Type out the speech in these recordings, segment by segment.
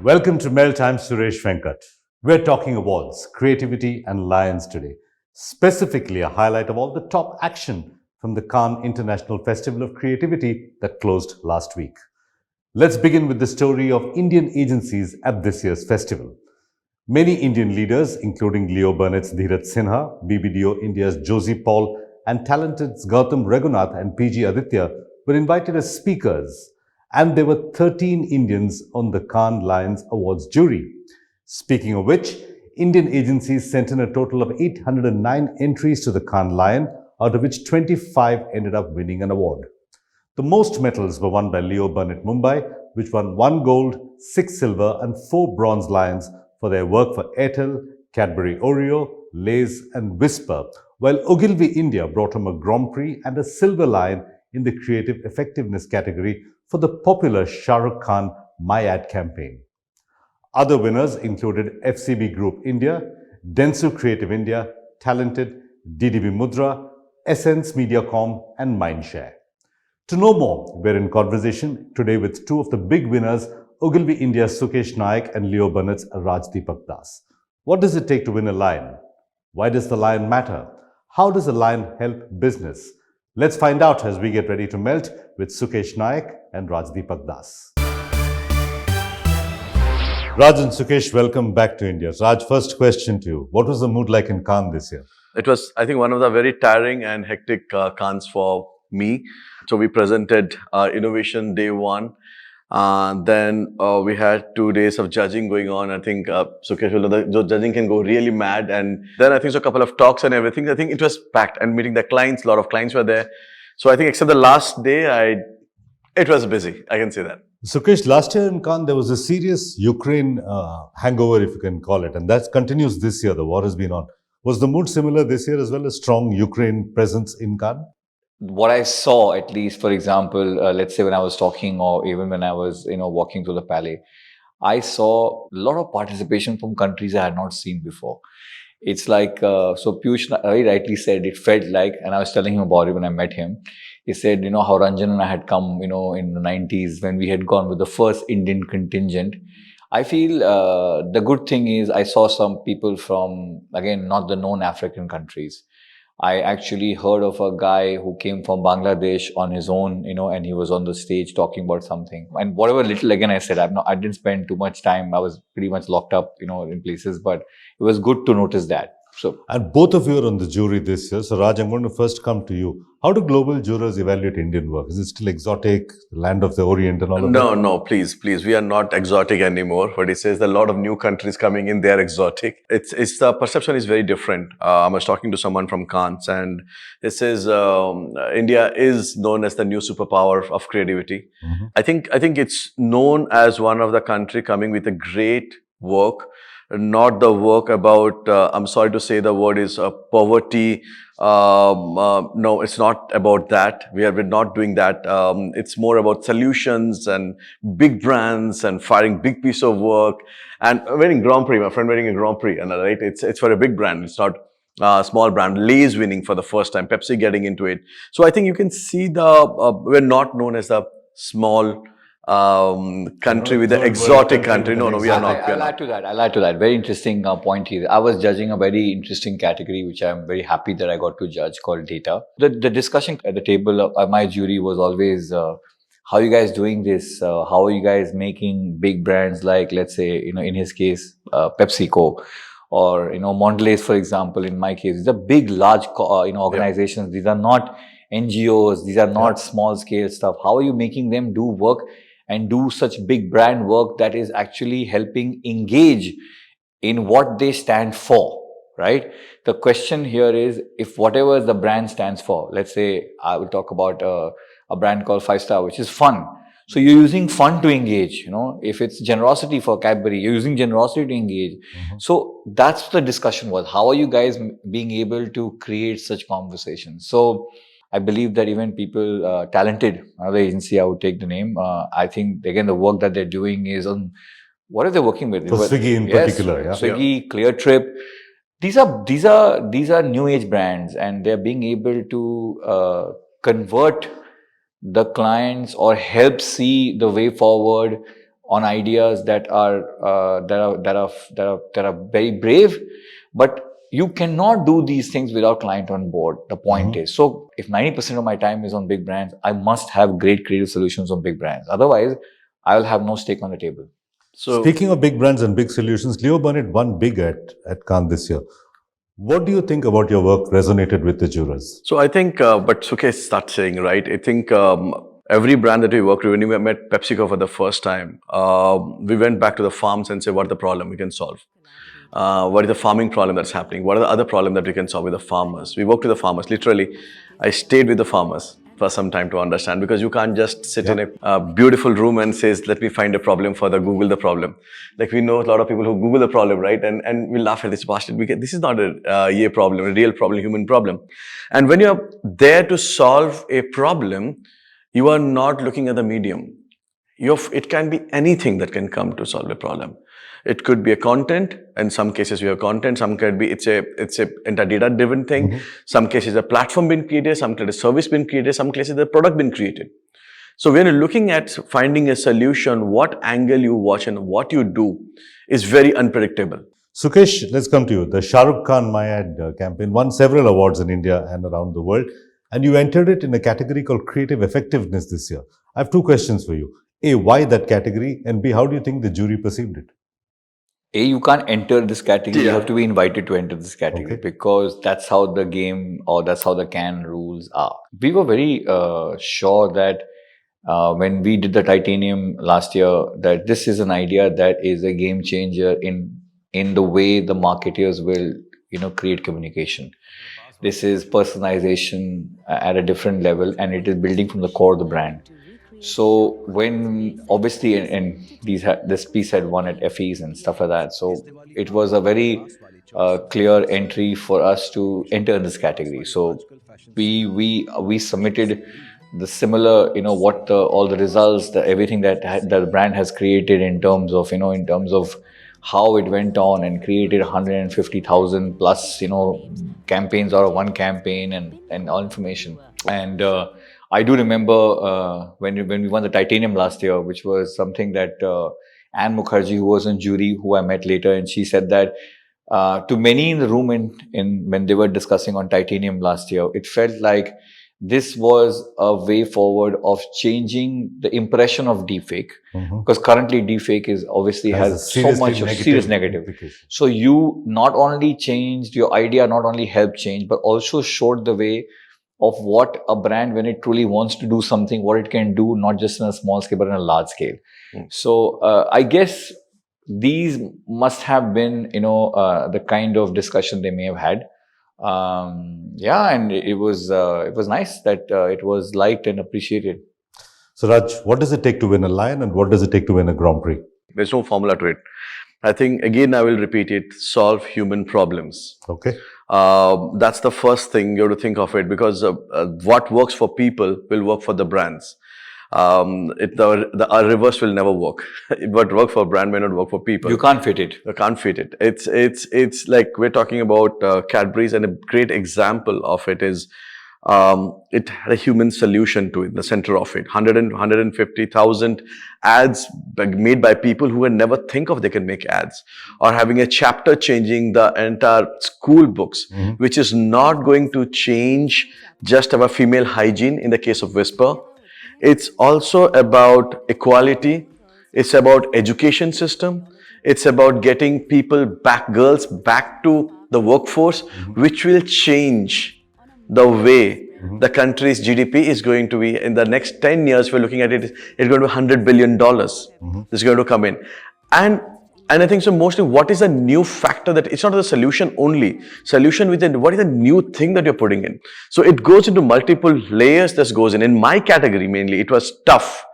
Welcome to Mail Time, Suresh Venkat. We're talking awards, creativity and lions today. Specifically, a highlight of all the top action from the Cannes International Festival of Creativity that closed last week. Let's begin with the story of Indian agencies at this year's festival. Many Indian leaders, including Leo Burnett's Dheeraj Sinha, BBDO India's Josie Paul, and talented Gautam Raghunath and PG Aditya, were invited as speakers. And there were 13 Indians on the Cannes Lions Awards jury. Speaking of which, Indian agencies sent in a total of 809 entries to the Cannes Lion, out of which 25 ended up winning an award. The most medals were won by Leo Burnett Mumbai, which won 1 gold, 6 silver and 4 bronze lions for their work for Airtel, Cadbury Oreo, Lay's and Whisper, while Ogilvy India brought home a Grand Prix and a silver lion in the creative effectiveness category for the popular Shahrukh Khan Mayad campaign. Other winners included FCB Group India, Dentsu Creative India, Talented, DDB Mudra, Essence Mediacom and Mindshare. To know more, we're in conversation today with two of the big winners, Ogilvy India's Sukesh Nayak and Leo Burnett's Rajdeepak Das. What does it take to win a lion? Why does the lion matter? How does a lion help business? Let's find out as we get ready to melt with Sukesh Nayak and Rajdeepak Das. Raj and Sukesh, welcome back to India. Raj, first question to you. What was the mood like in Cannes this year? It was, I think, one of the very tiring and hectic Cannes for me. So we presented Innovation Day 1. Then we had 2 days of judging going on. I think Sukesh will know the judging can go really mad. And then I think so a couple of talks and everything. I think it was packed and meeting the clients. A lot of clients were there. So I think except the last day, it was busy. I can say that. Sukesh, last year in Cannes, there was a serious Ukraine hangover, if you can call it. And that continues this year. The war has been on. Was the mood similar this year as well, a strong Ukraine presence in Cannes? What I saw, at least, for example, let's say when I was talking or even when I was, walking through the Palais, I saw a lot of participation from countries I had not seen before. It's like, so Piyush very rightly said, it felt like, and I was telling him about it when I met him, he said, how Ranjan and I had come, in the 90s when we had gone with the first Indian contingent. I feel the good thing is I saw some people from, again, not the known African countries. I actually heard of a guy who came from Bangladesh on his own, and he was on the stage talking about something. And whatever little, again, I said, I didn't spend too much time. I was pretty much locked up, in places, but it was good to notice that. So, and both of you are on the jury this year. So Raj, I'm going to first come to you. How do global jurors evaluate Indian work? Is it still exotic, land of the Orient and all of that? No, please. We are not exotic anymore. But it says a lot of new countries coming in, they are exotic. It's the perception is very different. I was talking to someone from Cannes and it says India is known as the new superpower of creativity. Mm-hmm. I think it's known as one of the country coming with a great work. Not the work about, I'm sorry to say the word is poverty. No, it's not about that. We're not doing that. It's more about solutions and big brands and firing big piece of work and winning Grand Prix. My friend winning a Grand Prix, and right, it's for a big brand. It's not a small brand. Lay's winning for the first time. Pepsi getting into it. So I think you can see we're not known as a small country with the exotic country. No, we are not. I'll add to that. Very interesting point here. I was judging a very interesting category, which I'm very happy that I got to judge, called data. The discussion at the table of my jury was always, how are you guys doing this? How are you guys making big brands like, let's say, in his case, PepsiCo, or, Mondelez, for example, in my case. These are big, large, organizations. These are not NGOs. These are not small scale stuff. How are you making them do work and do such big brand work that is actually helping engage in what they stand for, right? The question here is, if whatever the brand stands for, let's say I will talk about a brand called 5-Star, which is fun. So you're using fun to engage, if it's generosity for Cadbury, you're using generosity to engage. Mm-hmm. So that's the discussion was. How are you guys being able to create such conversations? So I believe that even people, talented, another agency, I would take the name. I think, again, the work that they're doing is on, what are they working with? For Swiggy in particular, yeah. Swiggy, ClearTrip. These are new age brands, and they're being able to convert the clients or help see the way forward on ideas that are very brave, but you cannot do these things without client on board. The point is, so if 90% of my time is on big brands, I must have great creative solutions on big brands. Otherwise, I will have no stake on the table. So Speaking of big brands and big solutions, Leo Burnett won big at Cannes this year. What do you think about your work resonated with the jurors? So I think, but Sukesh starts saying, right? I think every brand that we worked with, when we met PepsiCo for the first time, we went back to the farms and said, what is the problem we can solve? What is the farming problem that's happening? What are the other problems that we can solve with the farmers? We worked with the farmers. Literally, I stayed with the farmers for some time to understand, because you can't just sit in a beautiful room and says, let me find a problem for the Google the problem. Like, we know a lot of people who Google the problem, right? And we laugh at this bastard. This is not a problem, a real problem, human problem. And when you're there to solve a problem, you are not looking at the medium. It can be anything that can come to solve a problem. It could be a content. In some cases, we have content. Some could be it's a data-driven thing. Some cases, a platform been created. Some cases, a service been created. Some cases, a product been created. So when you're looking at finding a solution, what angle you watch and what you do is very unpredictable. Sukesh, let's come to you. The Shahrukh Khan Mayad campaign won several awards in India and around the world, and you entered it in a category called Creative Effectiveness this year. I have two questions for you. A, why that category? And B, how do you think the jury perceived it? A, you can't enter this category. You have to be invited to enter this category, Okay. because that's how the game, or that's how the Cannes rules are. We were very sure that when we did the Titanium last year, that this is an idea that is a game changer in the way the marketers will, create communication. This is personalization at a different level, and it is building from the core of the brand. So when obviously, and this piece had won at FEs and stuff like that, so it was a very clear entry for us to enter in this category. So we submitted the similar, what all the results, everything that the brand has created in terms of how it went on and created 150,000 plus campaigns out of one campaign, and all information. And I do remember when we won the Titanium last year, which was something that Anne Mukherjee, who was in jury, who I met later, and she said that to many in the room when they were discussing on Titanium last year, it felt like this was a way forward of changing the impression of deepfake, because currently deepfake is obviously has so much of serious negative. So you not only changed your idea, not only helped change, but also showed the way of what a brand, when it truly wants to do something, what it can do, not just in a small scale, but in a large scale. So I guess these must have been, the kind of discussion they may have had. And it was nice that it was liked and appreciated. So Raj, what does it take to win a Lion, and what does it take to win a Grand Prix? There's no formula to it. I think, again, I will repeat it, solve human problems. Okay. That's the first thing you have to think of it, because what works for people will work for the brands. The reverse will never work. What works for a brand may not work for people. You can't fit it. You can't fit it. It's like we're talking about Cadbury's, and a great example of it is it had a human solution to it in the center of it. 150,000 ads made by people who would never think of they can make ads, or having a chapter changing the entire school books, which is not going to change just our female hygiene in the case of Whisper. It's also about equality. It's about education system. It's about getting people back, girls back to the workforce, which will change the way the country's GDP is going to be. In the next 10 years, we're looking at it, it's going to be $100 billion. This is going to come in. And I think so mostly what is the new factor that it's not the solution only. Solution within, what is the new thing that you're putting in? So it goes into multiple layers that goes in. In my category mainly, it was tough.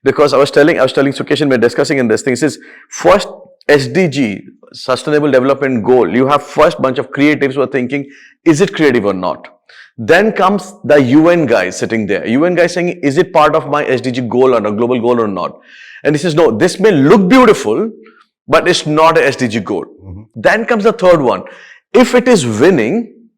Because I was telling Sukesh, and we're discussing in this thing, is first SDG, Sustainable Development Goal. You have first bunch of creatives who are thinking, is it creative or not? Then comes the UN guys sitting there. UN guys saying, is it part of my SDG goal or a global goal or not? And he says, no, this may look beautiful, but it's not an SDG goal. Then comes the third one. If it is winning,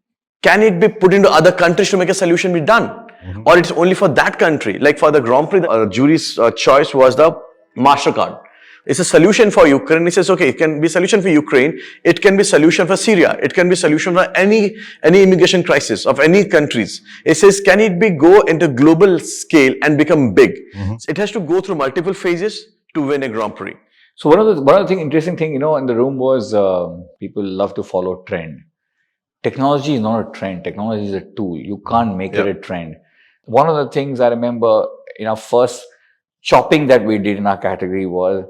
can it be put into other countries to make a solution be done? Or it's only for that country? Like for the Grand Prix, the jury's choice was the MasterCard. It's a solution for Ukraine. He says, okay, it can be a solution for Ukraine. It can be a solution for Syria. It can be a solution for any immigration crisis of any countries. It says, can it be go into global scale and become big? So it has to go through multiple phases to win a Grand Prix. So one of the interesting thing, in the room was people love to follow trend. Technology is not a trend. Technology is a tool. You can't make it a trend. One of the things I remember in our first shopping that we did in our category was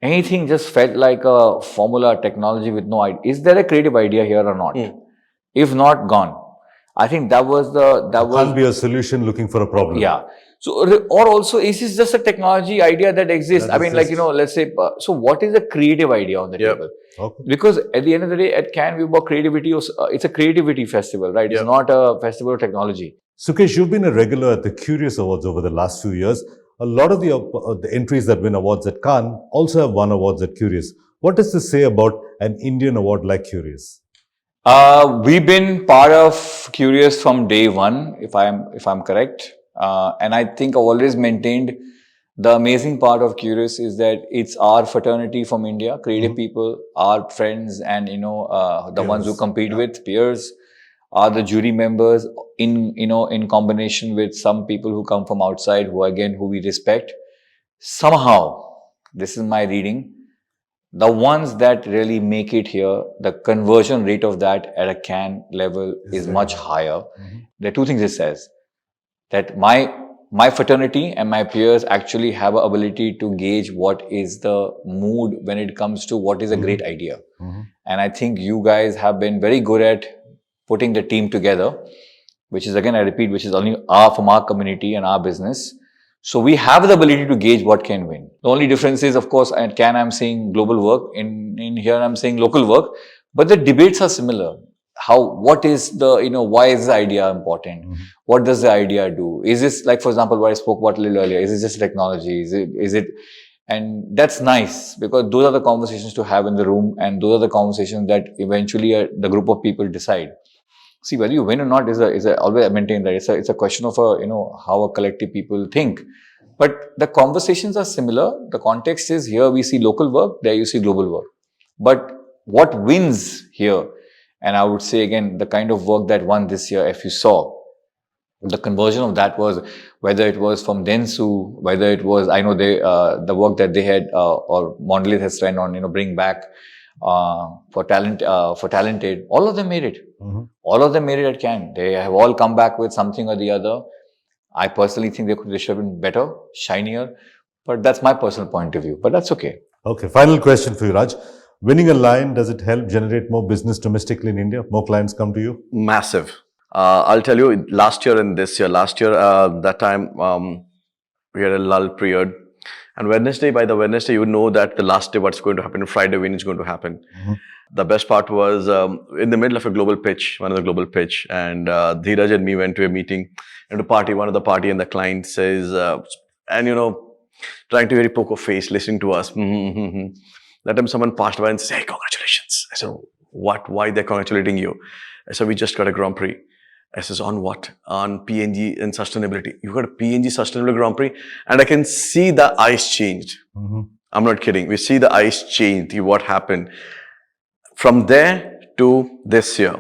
anything just felt like a formula technology with no idea. Is there a creative idea here or not? If not, gone. I think that was Can't be a solution looking for a problem. Yeah. So, or also, is this just a technology idea that exists? Let's say, so what is a creative idea on the table? Okay. Because at the end of the day, at Cannes, we work creativity. It's a creativity festival, right? It's not a festival of technology. Sukesh, you've been a regular at the Curious Awards over the last few years. A lot of the entries that win awards at Cannes also have won awards at Curious. What does this say about an Indian award like Curious? We've been part of Curious from day one, if I'm correct. And I think I've always maintained the amazing part of Curious is that it's our fraternity from India, creative people, our friends, and the ones who compete with peers are the jury members in combination with some people who come from outside who we respect. Somehow, this is my reading, the ones that really make it here, the conversion rate of that at a Cannes level is much higher. There are two things it says. That my fraternity and my peers actually have an ability to gauge what is the mood when it comes to what is a great idea. And I think you guys have been very good at putting the team together, which is, again, I repeat, which is only from our community and our business. So we have the ability to gauge what can win. The only difference is, of course, at Cannes I'm seeing global work, in here I'm seeing local work, but the debates are similar. What is why is the idea important? What does the idea do? Is this, like, for example, what I spoke about a little earlier, is it just technology? Is it, and that's nice because those are the conversations to have in the room, and those are the conversations that eventually the group of people decide. See, whether you win or not is always maintain that it's a question of how a collective people think. But the conversations are similar. The context is here we see local work, there you see global work. But what wins here? And I would say, again, the kind of work that won this year, if you saw, the conversion of that was, whether it was from Dentsu, whether it was, I know the work that they had, or Mondelez has spent on, bring back for Talented, all of them made it. All of them made it at Cannes. They have all come back with something or the other. I personally think they should have been better, shinier, but that's my personal point of view. But that's okay. Okay, final question for you, Raj. Winning a lion, does it help generate more business domestically in India? More clients come to you? Massive. I'll tell you, last year and this year. Last year, that time, we had a lull period. And by the Wednesday, you know that the last day what's going to happen, Friday when it's going to happen. The best part was in the middle of a global pitch, one of the global pitch, and Dheeraj and me went to a meeting and a party, one of the party, and the client says, trying to very poker face, listening to us. That time someone passed by and said, "Hey, congratulations." I said, "What? Why they're congratulating you?" I said, "We just got a Grand Prix." I says, "On what?" "On PNG and sustainability." "You got a PNG sustainable Grand Prix?" And I can see the eyes changed. I'm not kidding. We see the eyes changed. What happened? From there to this year,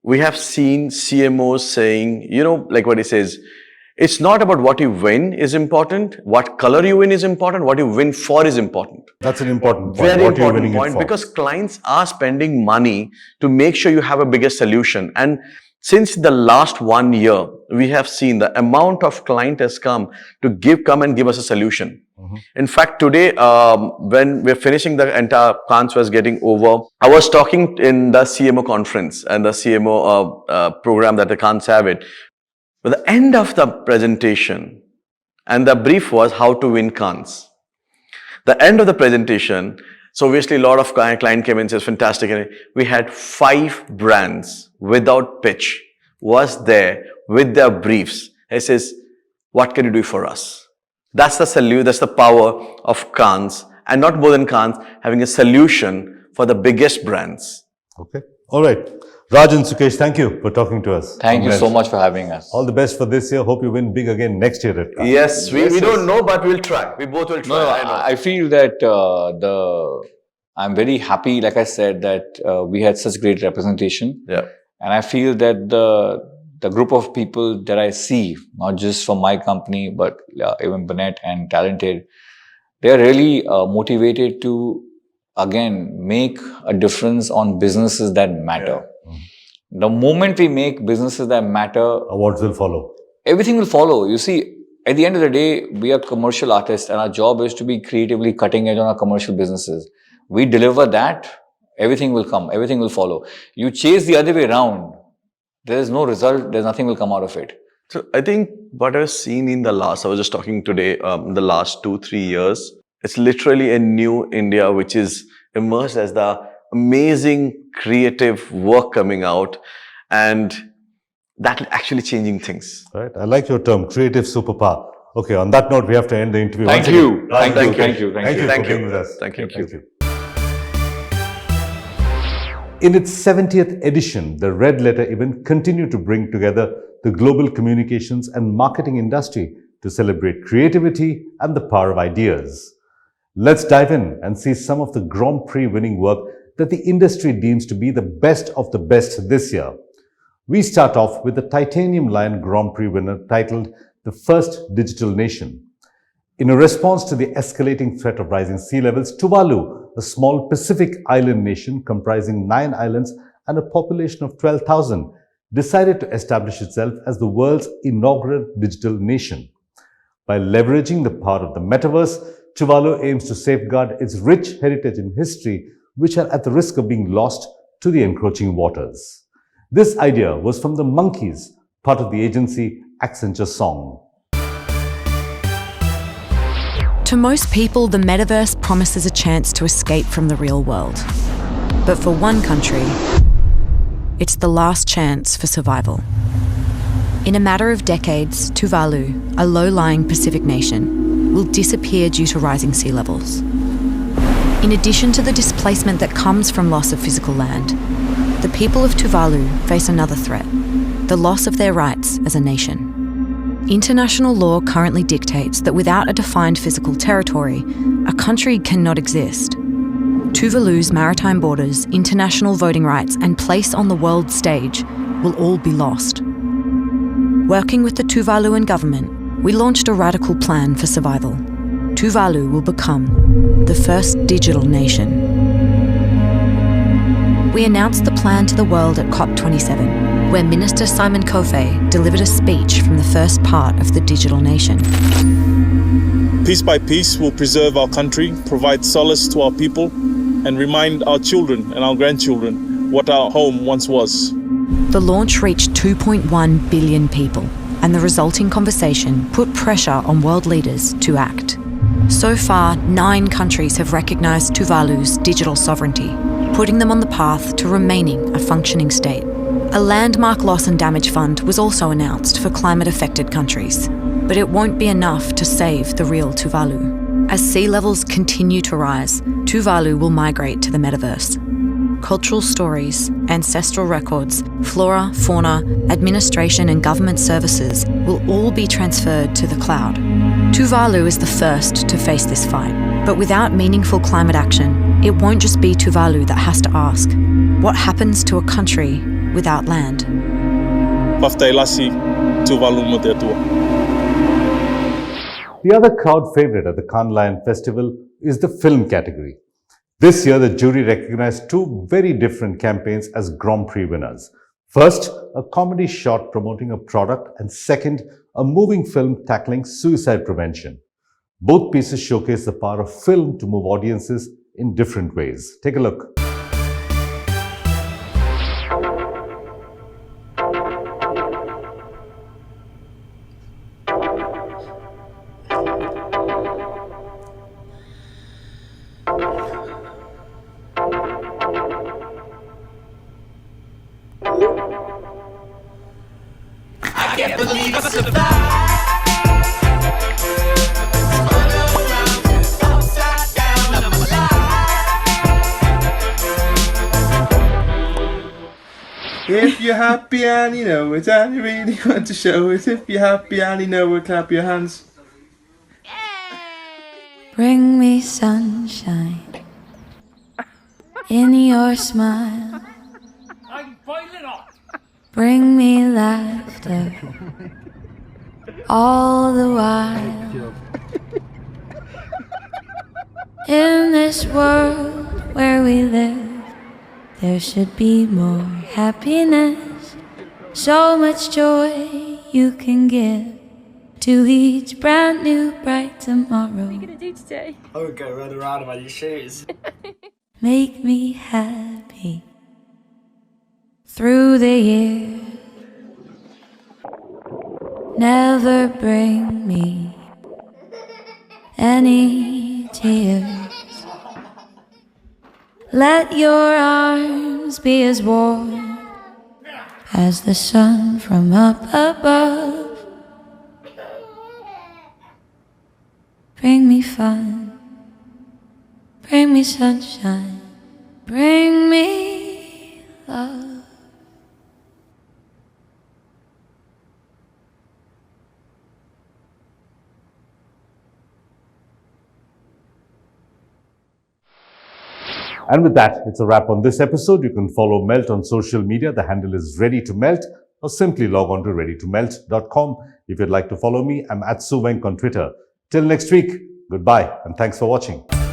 we have seen CMOs saying, like what he says, it's not about what you win is important, what color you win is important, what you win for is important. That's an important point. Very important point, because clients are spending money to make sure you have a bigger solution. And since the last 1 year, we have seen the amount of client has come and give us a solution. In fact, today, when we're finishing the entire Cannes was getting over, I was talking in the CMO conference and the CMO program that the Cannes have it. At the end of the presentation, and the brief was how to win Cannes. The end of the presentation, so obviously a lot of client came in and says, fantastic. And we had 5 brands without pitch was there with their briefs. It says, what can you do for us? That's the solution, that's the power of Cannes, and not more than Cannes, having a solution for the biggest brands. Okay. All right. Raj and Sukesh, thank you for talking to us. Thank you so much for having us. All the best for this year. Hope you win big again next year at Cannes. Yes, we don't know, but we'll try. We both will try. No, I know. I feel that I'm very happy, like I said, that we had such great representation. Yeah. And I feel that the group of people that I see, not just from my company, but even Burnett and Talented, they are really motivated to, again, make a difference on businesses that matter. Yeah. The moment we make businesses that matter, Awards will follow. everything will follow. You see, at the end of the day, we are commercial artists and our job is to be creatively cutting edge on our commercial businesses. We deliver that, everything will come, everything will follow. You chase the other way around, there is no result, there's nothing will come out of it. So I think what I've seen in the last, I was just talking today, the last 2-3 years, it's literally a new India which is emerged as the amazing creative work coming out, and that actually changing things. Right? I like your term, creative superpower. Okay, on that note, we have to end the interview. Thank Once you. again, Raj, Thank you. Sukesh, Thank you. Thank you Thank for you. being with us. Thank you. Thank you. In its 70th edition, the Red Letter event continued to bring together the global communications and marketing industry to celebrate creativity and the power of ideas. Let's dive in and see some of the Grand Prix winning work that the industry deems to be the best of the best this year. We start off with the Titanium Lion Grand Prix winner titled The First Digital Nation. In a response to the escalating threat of rising sea levels, Tuvalu, a small Pacific island nation comprising 9 islands and a population of 12,000, decided to establish itself as the world's inaugural digital nation. By leveraging the power of the metaverse, Tuvalu aims to safeguard its rich heritage and history, which are at the risk of being lost to the encroaching waters. This idea was from the Monkeys, part of the agency Accenture Song. To most people, the metaverse promises a chance to escape from the real world. But for one country, it's the last chance for survival. In a matter of decades, Tuvalu, a low-lying Pacific nation, will disappear due to rising sea levels. In addition to the displacement that comes from loss of physical land, the people of Tuvalu face another threat: the loss of their rights as a nation. International law currently dictates that without a defined physical territory, a country cannot exist. Tuvalu's maritime borders, international voting rights, and place on the world stage will all be lost. Working with the Tuvaluan government, we launched a radical plan for survival. Tuvalu will become the first digital nation. We announced the plan to the world at COP27, where Minister Simon Kofe delivered a speech from the first part of the digital nation. Piece by piece, we'll preserve our country, provide solace to our people, and remind our children and our grandchildren what our home once was. The launch reached 2.1 billion people, and the resulting conversation put pressure on world leaders to act. So far, 9 countries have recognised Tuvalu's digital sovereignty, putting them on the path to remaining a functioning state. A landmark loss and damage fund was also announced for climate-affected countries, but it won't be enough to save the real Tuvalu. As sea levels continue to rise, Tuvalu will migrate to the metaverse. Cultural stories, ancestral records, flora, fauna, administration and government services will all be transferred to the cloud. Tuvalu is the first to face this fight, but without meaningful climate action, it won't just be Tuvalu that has to ask, what happens to a country without land? Paftailasi, Tuvalu Motetua. The other crowd favorite at the Cannes Lion Festival is the film category. This year, the jury recognized 2 very different campaigns as Grand Prix winners. First, a comedy short promoting a product, and second, a moving film tackling suicide prevention. Both pieces showcase the power of film to move audiences in different ways. Take a look. you're happy and you know it, and you really want to show it. If you're happy and you know it, clap your hands. Bring me sunshine in your smile. Bring me laughter all the while. In this world where we live, there should be more happiness, so much joy you can give to each brand new bright tomorrow. What are you gonna do today? I'm gonna go run around in my new shoes. Make me happy through the year. Never bring me any tears. Let your arms be as warm as the sun from up above. Bring me fun, bring me sunshine, bring me love. And with that, it's a wrap on this episode. You can follow Melt on social media. The handle is Ready to Melt, or simply log on to readytomelt.com. If you'd like to follow me, I'm at Suvenk on Twitter. Till next week, goodbye and thanks for watching.